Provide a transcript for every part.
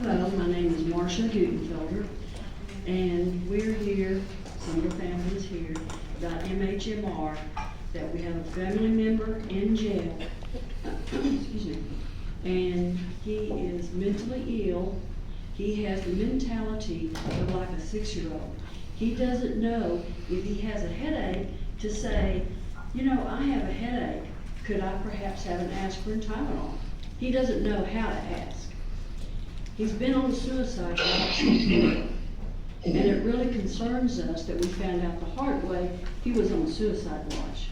Hello, my name is Marcia Gutenfelder, and we're here, some of the families here, about MHMR, that we have a family member in jail, excuse me, and he is mentally ill. He has the mentality of like a 6-year-old. He doesn't know if he has a headache to say, you know, I have a headache. Could I perhaps have an aspirin Tylenol? He doesn't know how to ask. He's been on suicide watch, and it really concerns us that we found out the hard way he was on suicide watch.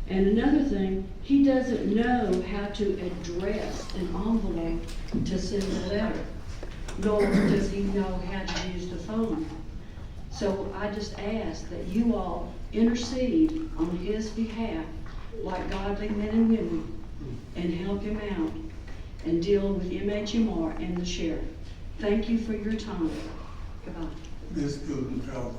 And another thing, he doesn't know how to address an envelope to send a letter, nor does he know how to use the phone. So I just ask that you all intercede on his behalf like godly men and women and help him out and deal with MHMR and the sheriff. Thank you for your time. Goodbye. Ms. Gutenfelder,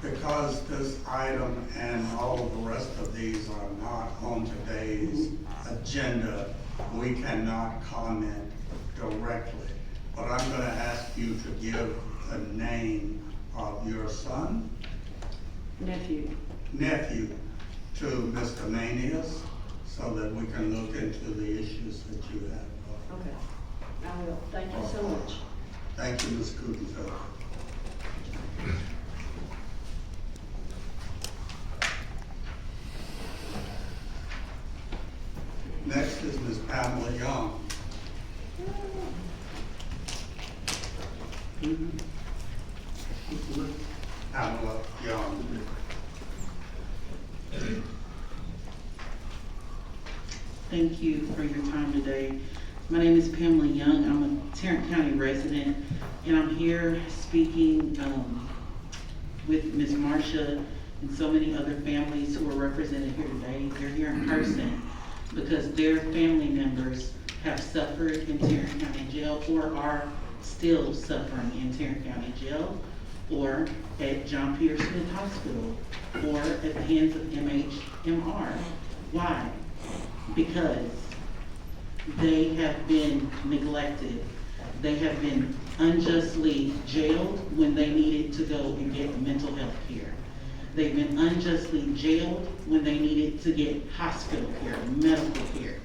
because this item and all of the rest of these are not on today's agenda, we cannot comment directly. But I'm going to ask you to give the name of your son, Nephew. to Mr. Manius, so that we can look into the issues that you have. Okay, I will. Thank you so much. Thank you, Ms. Gutenfelder. Next is Ms. Pamela Young. Pamela Young. Thank you for your time today. My name is Pamela Young. I'm a Tarrant County resident, and I'm here speaking with Ms. Marcia and so many other families who are represented here today. They're here in person because their family members have suffered in Tarrant County Jail or are still suffering in Tarrant County Jail or at John Pierce Smith Hospital or at the hands of MHMR. Why? Because they have been neglected. They have been unjustly jailed when they needed to go and get mental health care. They've been unjustly jailed when they needed to get hospital care, medical care.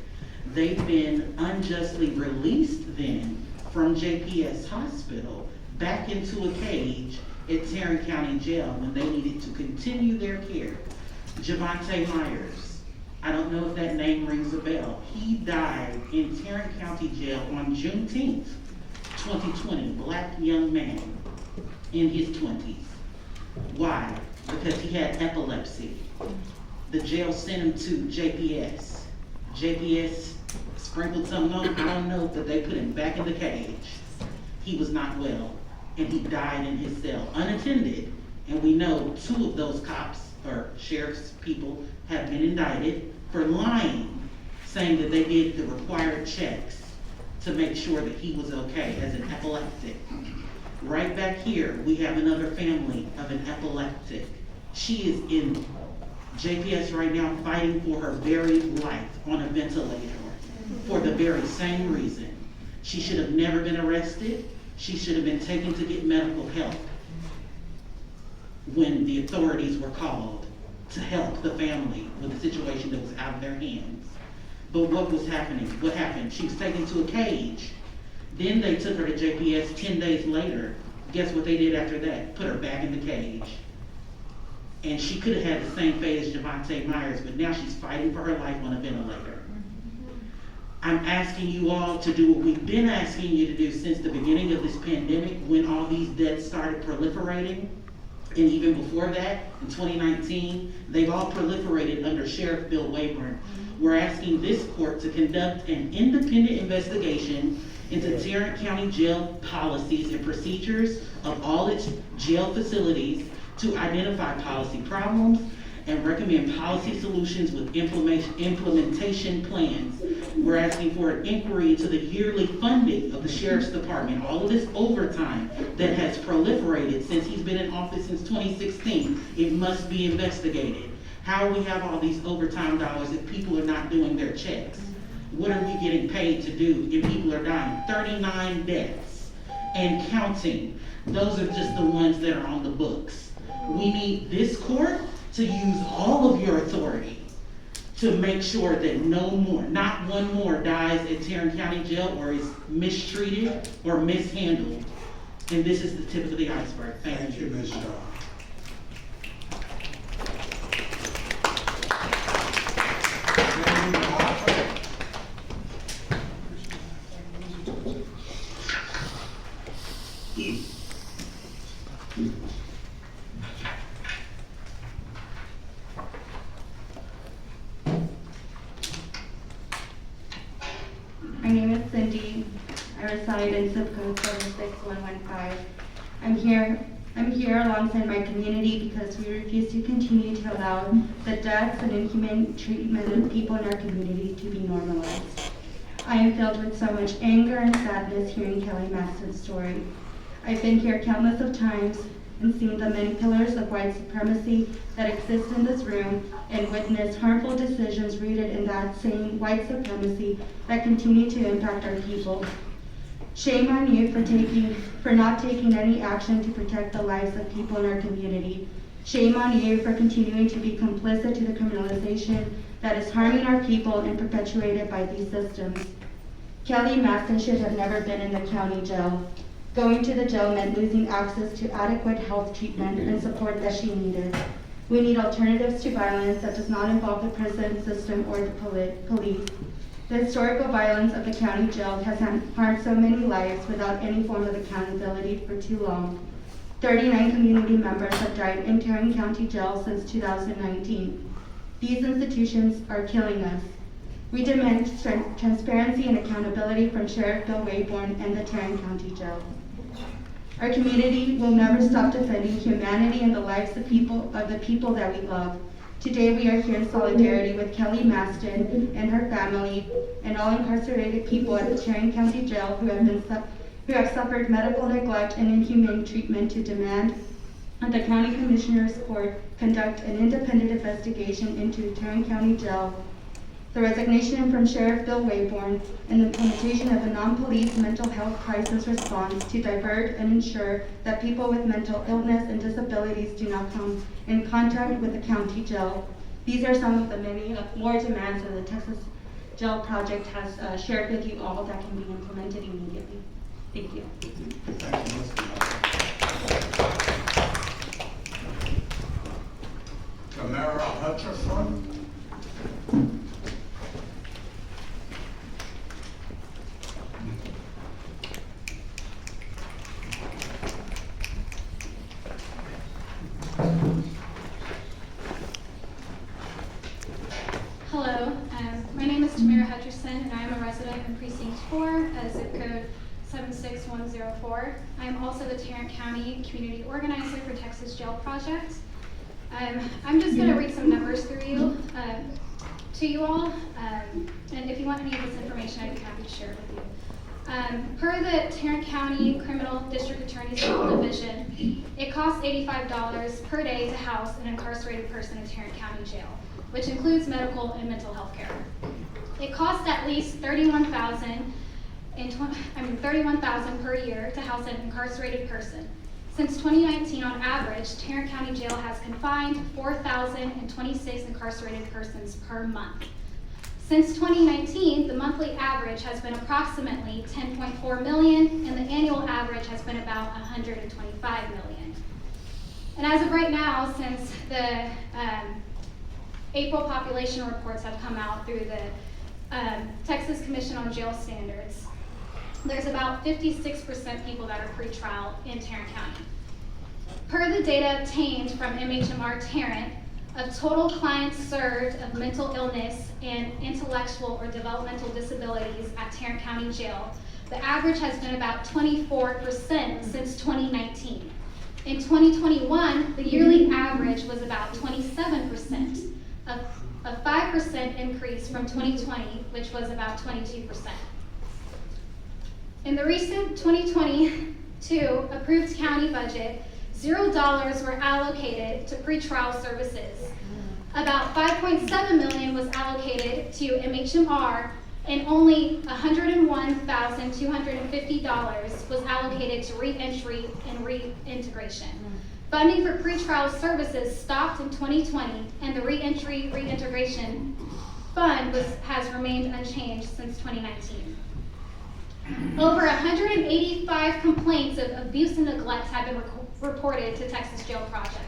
They've been unjustly released then from JPS Hospital back into a cage at Tarrant County Jail when they needed to continue their care. Javante Myers, I don't know if that name rings a bell. He died in Tarrant County Jail on Juneteenth, 2020, black young man in his 20s. Why? Because he had epilepsy. The jail sent him to JPS. JPS sprinkled something on, I don't know, but they put him back in the cage. He was not well, and he died in his cell, unattended. And we know 2 of those cops, or sheriff's people, have been indicted for lying, saying that they did the required checks to make sure that he was okay as an epileptic. Right back here, we have another family of an epileptic. She is in JPS right now fighting for her very life on a ventilator for the very same reason. She should have never been arrested. She should have been taken to get medical help when the authorities were called to help the family with a situation that was out of their hands. But what was happening? What happened? She was taken to a cage. Then they took her to JPS 10 days later. Guess what they did after that? Put her back in the cage. And she could have had the same fate as Javante Myers, but now she's fighting for her life on a ventilator. I'm asking you all to do what we've been asking you to do since the beginning of this pandemic, when all these deaths started proliferating. And even before that, in 2019, they've all proliferated under Sheriff Bill Wayburn. We're asking this court to conduct an independent investigation into Tarrant County Jail policies and procedures of all its jail facilities to identify policy problems and recommend policy solutions with implementation plans. We're asking for an inquiry into the yearly funding of the Sheriff's Department, all of this overtime that has proliferated since he's been in office since 2016. It must be investigated. How we have all these overtime dollars if people are not doing their checks? What are we getting paid to do if people are dying? 39 deaths and counting. Those are just the ones that are on the books. We need this court to use all of your authority to make sure that no more, not one more dies at Tarrant County Jail or is mistreated or mishandled. And this is the tip of the iceberg. Thank you, Ms. Shaw. My name is Cindy. I reside in zip code 76115. I'm here alongside my community because we refuse to continue to allow the deaths and inhumane treatment of people in our community to be normalized. I am filled with so much anger and sadness hearing Kelly Maston's story. I've been here countless of times and seen the many pillars of white supremacy that exist in this room and witnessed harmful decisions rooted in that same white supremacy that continue to impact our people. Shame on you for not taking any action to protect the lives of people in our community. Shame on you for continuing to be complicit to the criminalization that is harming our people and perpetuated by these systems. Kelly Maston should have never been in the county jail. Going to the jail meant losing access to adequate health treatment and support that she needed. We need alternatives to violence that does not involve the prison system or the police. The historical violence of the county jail has harmed so many lives without any form of accountability for too long. 39 community members have died in Tarrant County Jail since 2019. These institutions are killing us. We demand transparency and accountability from Sheriff Bill Waybourn and the Tarrant County Jail. Our community will never stop defending humanity and the lives of the people that we love. Today we are here in solidarity with Kelly Maston and her family and all incarcerated people at the Tarrant County Jail who have suffered medical neglect and inhumane treatment to demand that the County Commissioner's Court conduct an independent investigation into Tarrant County Jail, the resignation from Sheriff Bill Waybourn, and the implementation of a non-police mental health crisis response to divert and ensure that people with mental illness and disabilities do not come in contact with the county jail. These are some of the many more demands that the Texas Jail Project has shared with you all that can be implemented immediately. Thank you. Thank you, Ms. Pamela Hutcherson. Hello, my name is Tamara Hutcherson, and I am a resident in Precinct 4, zip code 76104. I am also the Tarrant County Community Organizer for Texas Jail Project. I'm just going to read some numbers to you all, and if you want any of this information, I'd be happy to share it with you. Per the Tarrant County Criminal District Attorney's Division, it costs $85 per day to house an incarcerated person in Tarrant County Jail, which includes medical and mental health care. It costs at least $31,000 per year to house an incarcerated person. Since 2019, on average, Tarrant County Jail has confined 4,026 incarcerated persons per month. Since 2019, the monthly average has been approximately 10.4 million, and the annual average has been about 125 million. And as of right now, since the April population reports have come out through the Texas Commission on Jail Standards, there's about 56% people that are pretrial in Tarrant County. Per the data obtained from MHMR Tarrant, of total clients served of mental illness and intellectual or developmental disabilities at Tarrant County Jail, the average has been about 24% since 2019. In 2021, the yearly average was about 27%, a 5% increase from 2020, which was about 22%. In the recent 2022 approved county budget, $0 were allocated to pretrial services. About $5.7 million was allocated to MHMR, and only $101,250 was allocated to reentry and reintegration. Funding for pretrial services stopped in 2020, and the reentry reintegration fund has remained unchanged since 2019. Over 185 complaints of abuse and neglect have been reported to Texas Jail Project.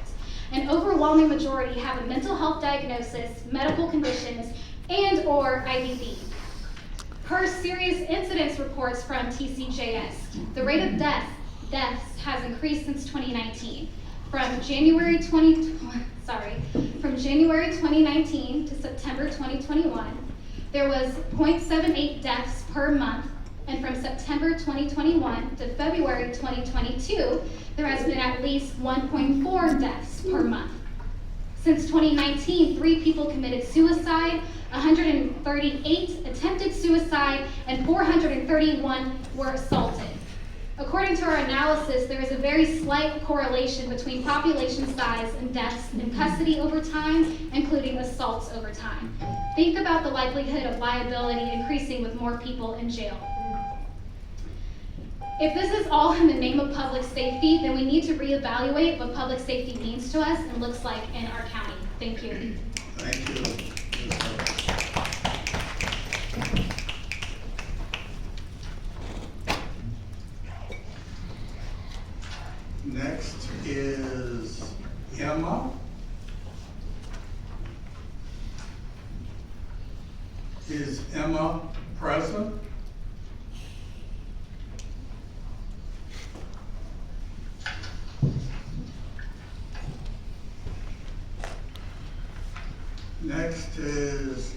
An overwhelming majority have a mental health diagnosis, medical conditions, and/or IDD. Per serious incidents reports from TCJS, the rate of deaths has increased since 2019. From January 2019 to September 2021, there was 0.78 deaths per month, and from September 2021 to February 2022, there has been at least 1.4 deaths per month. Since 2019, 3 people committed suicide, 138 attempted suicide, and 431 were assaulted. According to our analysis, there is a very slight correlation between population size and deaths in custody over time, including assaults over time. Think about the likelihood of liability increasing with more people in jail. If this is all in the name of public safety, then we need to reevaluate what public safety means to us and looks like in our county. Thank you. Thank you. Next is Emma. Is Emma present? Next is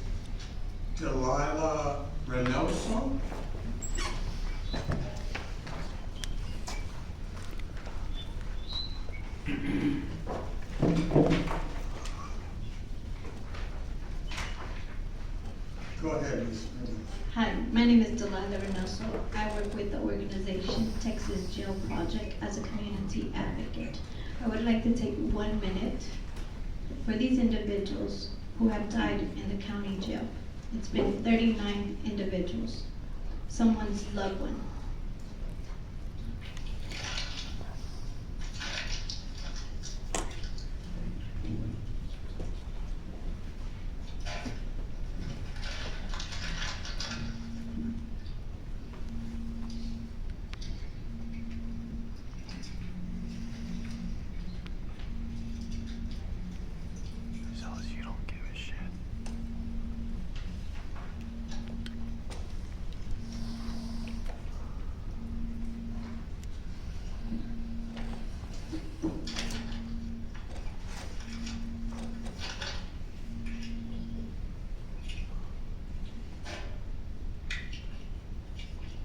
Delilah Reynoso. Go ahead, Ms. Miller. Hi, my name is Delilah Reynoso. I work with the organization Texas Jail Project as a community advocate. I would like to take 1 minute for these individuals who have died in the county jail. It's been 39 individuals, someone's loved one.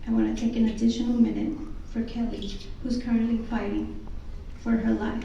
I want to take an additional minute for Kelly, who's currently fighting for her life.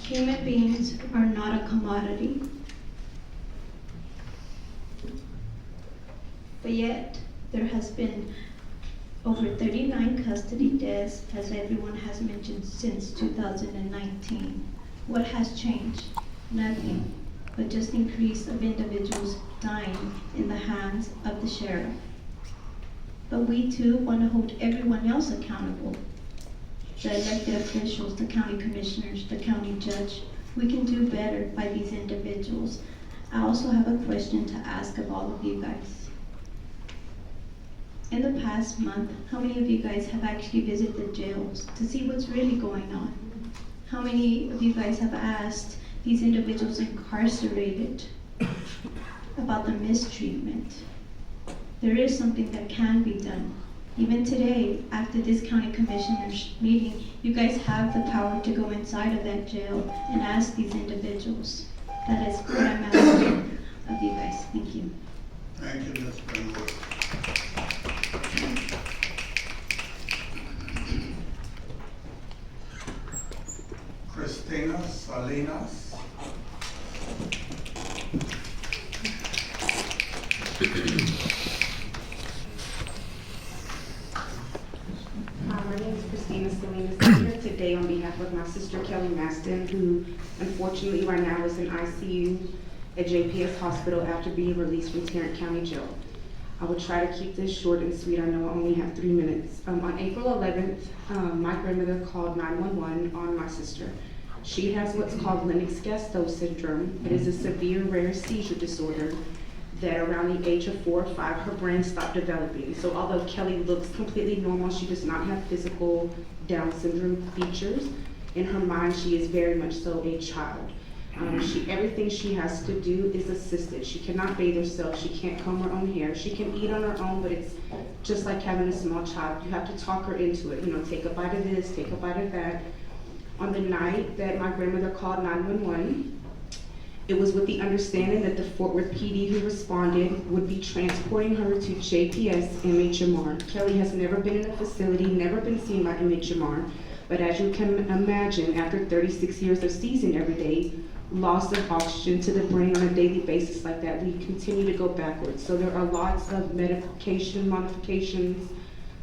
Human beings are not a commodity. But yet, there has been over 39 custody deaths, as everyone has mentioned, since 2019. What has changed? Nothing, but just increase of individuals dying in the hands of the sheriff. But we too want to hold everyone else accountable. The elected officials, the county commissioners, the county judge. We can do better by these individuals. I also have a question to ask of all of you guys. in the past month, how many of you guys have actually visited the jails to see what's really going on? How many of you guys have asked these individuals incarcerated about the mistreatment? There is something that can be done. Even today, after this county commissioners meeting, you guys have the power to go inside of that jail and ask these individuals. That is what I'm asking of you guys. Thank you. Thank you, Ms. Brindley. Christina Salinas. My name is Christina Salinas. I'm here today on behalf of my sister Kelly Maston, who unfortunately right now is in ICU at JPS Hospital after being released from Tarrant County Jail. I will try to keep this short and sweet. I know I only have 3 minutes. On April 11th, my grandmother called 911 on my sister. She has what's called Lennox-Gastaut syndrome. It is a severe rare seizure disorder that around the age of 4 or 5, her brain stopped developing. So although Kelly looks completely normal, she does not have physical Down syndrome features. In her mind, she is very much so a child. Everything she has to do is assisted. She cannot bathe herself. She can't comb her own hair. She can eat on her own, but it's just like having a small child. You have to talk her into it. You know, take a bite of this, take a bite of that. On the night that my grandmother called 911, it was with the understanding that the Fort Worth PD who responded would be transporting her to JPS MHMR. Kelly has never been in a facility, never been seen by MHMR, but as you can imagine, after 36 years of seizing every day, loss of oxygen to the brain on a daily basis like that, we continue to go backwards. So there are lots of medication modifications,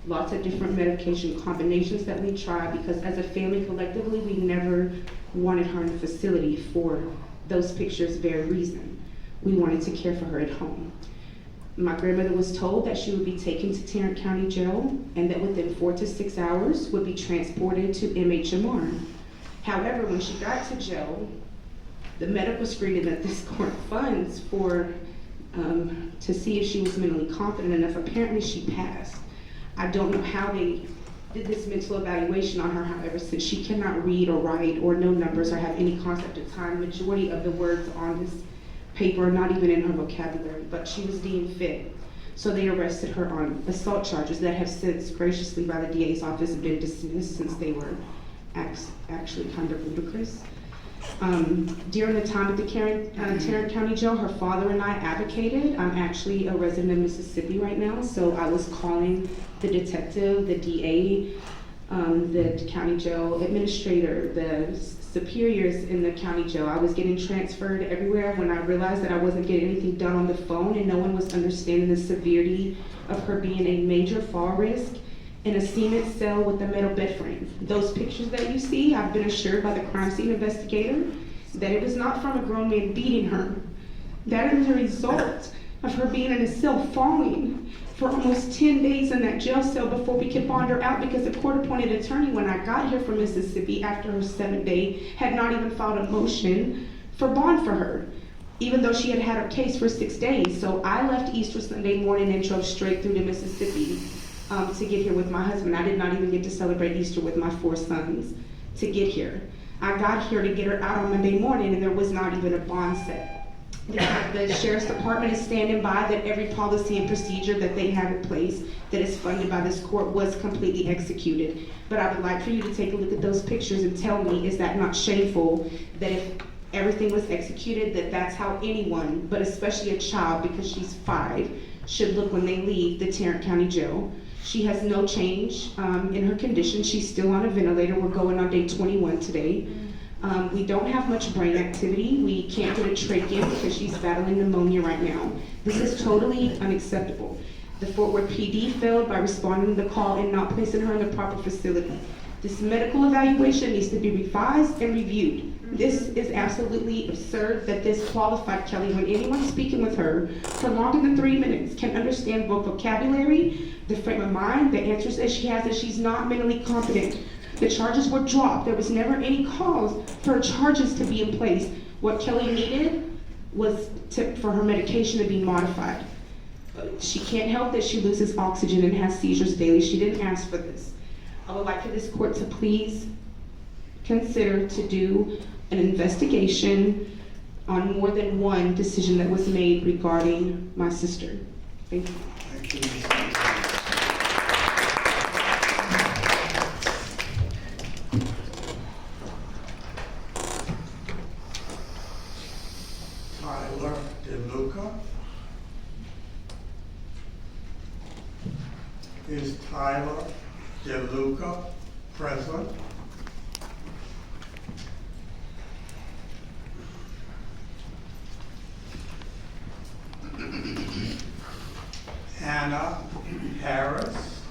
lots of different medication combinations that we try, because as a family collectively, we never wanted her in a facility for those pictures' very reason. We wanted to care for her at home. My grandmother was told that she would be taken to Tarrant County Jail and that within 4 to 6 hours would be transported to MHMR. However, when she got to jail, the medical screening that this court funds for to see if she was mentally competent enough, apparently she passed. I don't know how they did this mental evaluation on her, however, since she cannot read or write or know numbers or have any concept of time, majority of the words on this paper are not even in her vocabulary, but she was deemed fit. So they arrested her on assault charges that have since graciously by the DA's office been dismissed, since they were actually kind of ludicrous. During the time at the Tarrant County Jail, her father and I advocated. I'm actually a resident of Mississippi right now, so I was calling the detective, the DA, the county jail administrator, the superiors in the county jail. I was getting transferred everywhere when I realized that I wasn't getting anything done on the phone and no one was understanding the severity of her being a major fall risk in a cement cell with a metal bed frame. Those pictures that you see, I've been assured by the crime scene investigator that it was not from a grown man beating her. That is a result of her being in a cell falling for almost 10 days in that jail cell before we could bond her out, because the court-appointed attorney, when I got here from Mississippi after her 7th day, had not even filed a motion for bond for her, even though she had had her case for 6 days. So I left Easter Sunday morning and drove straight through to Mississippi to get here with my husband. I did not even get to celebrate Easter with my 4 sons to get here. I got here to get her out on Monday morning and there was not even a bond set. The Sheriff's Department is standing by that every policy and procedure that they have in place that is funded by this court was completely executed. But I would like for you to take a look at those pictures and tell me, is that not shameful that if everything was executed, that that's how anyone, but especially a child, because she's 5, should look when they leave the Tarrant County Jail. She has no change in her condition. She's still on a ventilator. We're going on day 21 today. We don't have much brain activity. We can't get a trachea because she's battling pneumonia right now. This is totally unacceptable. The Fort Worth PD failed by responding to the call and not placing her in the proper facility. This medical evaluation needs to be revised and reviewed. This is absolutely absurd that this qualified Kelly, when anyone speaking with her for longer than 3 minutes, can understand both vocabulary, the frame of mind, the answers that she has, that she's not mentally competent. The charges were dropped. There was never any cause for charges to be in place. What Kelly needed was for her medication to be modified. She can't help that she loses oxygen and has seizures daily. She didn't ask for this. I would like for this court to please consider to do an investigation on more than one decision that was made regarding my sister. Thank you. Thank you, Ms. Gonzalez. Tyler DeLuca. Is Tyler DeLuca present? Anna Harris.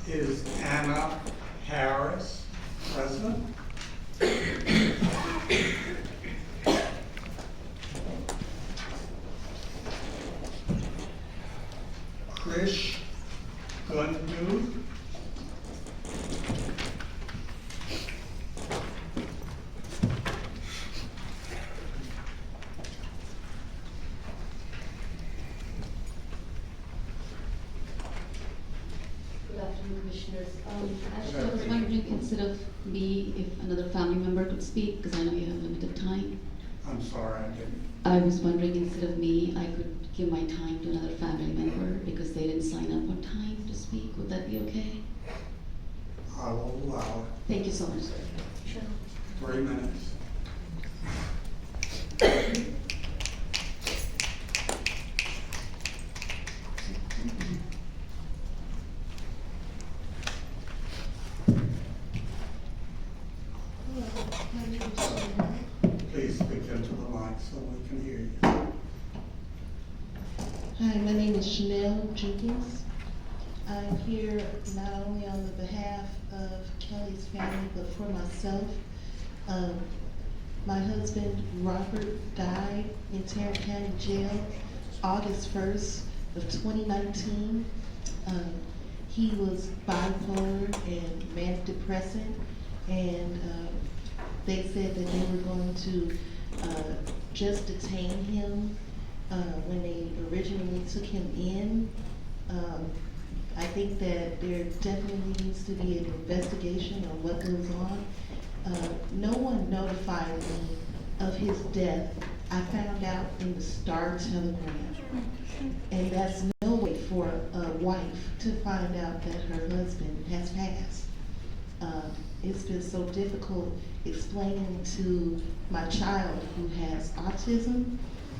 Is Anna Harris present? Krish Gundu. Good afternoon, Commissioners. Actually, I was wondering, instead of me, if another family member could speak, because I know you have limited time. I'm sorry, I didn't. I was wondering, instead of me, I could give my time to another family member because they didn't sign up on time to speak. Would that be okay? I will allow Thank you so much, sir. it. 3 minutes. Please speak into the mic so we can hear you. Hi, my name is Chanel Jenkins. I'm here not only on the behalf of Kelly's family, but for myself. My husband, Robert, died in Tarrant County Jail August 1st of 2019. He was bipolar and manic depressant, and they said that they were going to just detain him when they originally took him in. I think that there definitely needs to be an investigation on what goes on. No one notified me of his death. I found out in the Star Telegram. And that's no way for a wife to find out that her husband has passed. It's been so difficult explaining to my child who has autism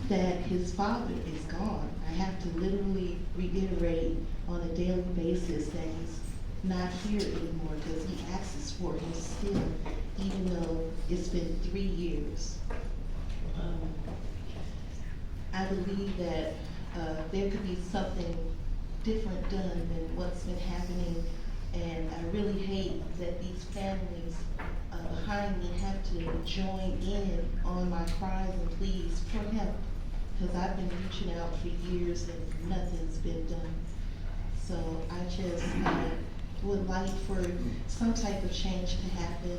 that his father is gone. I have to literally reiterate on a daily basis that he's not here anymore because he asks for him still, even though it's been 3 years. I believe that there could be something different done than what's been happening, and I really hate that these families behind me have to join in on my cries and pleas for help, because I've been reaching out for years and nothing's been done. So I just would like for some type of change to happen.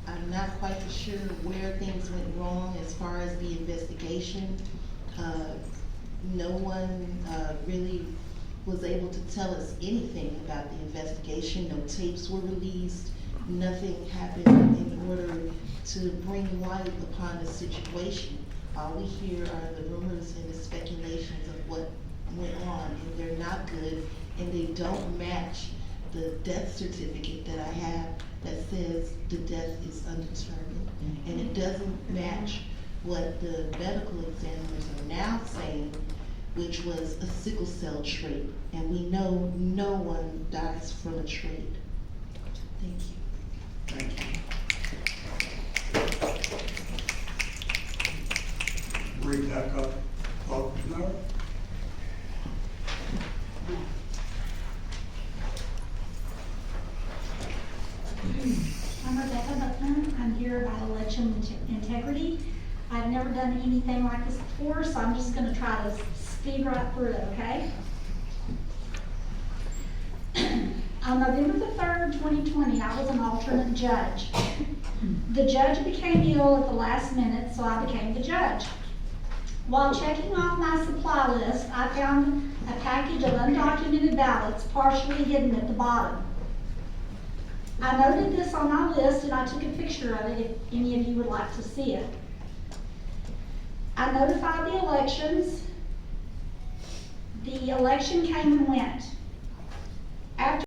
I'm not quite sure where things went wrong as far as the investigation. No one really was able to tell us anything about the investigation. No tapes were released. Nothing happened in order to bring light upon the situation. All we hear are the rumors and the speculations of what went on, and they're not good, and they don't match the death certificate that I have that says the death is undetermined. And it doesn't match what the medical examiners are now saying, which was a sickle cell trait. And we know no one dies from a trait. Thank you. Thank you. Rebecca Faulkner. I'm Rebecca Buckner. I'm here about election integrity. I've never done anything like this before, so I'm just gonna try to speed right through it, okay? On November the 3rd, 2020, I was an alternate judge. The judge became ill at the last minute, so I became the judge. While checking off my supply list, I found a package of undocumented ballots partially hidden at the bottom. I noted this on my list and I took a picture of it if any of you would like to see it. I notified the elections. The election came and went. After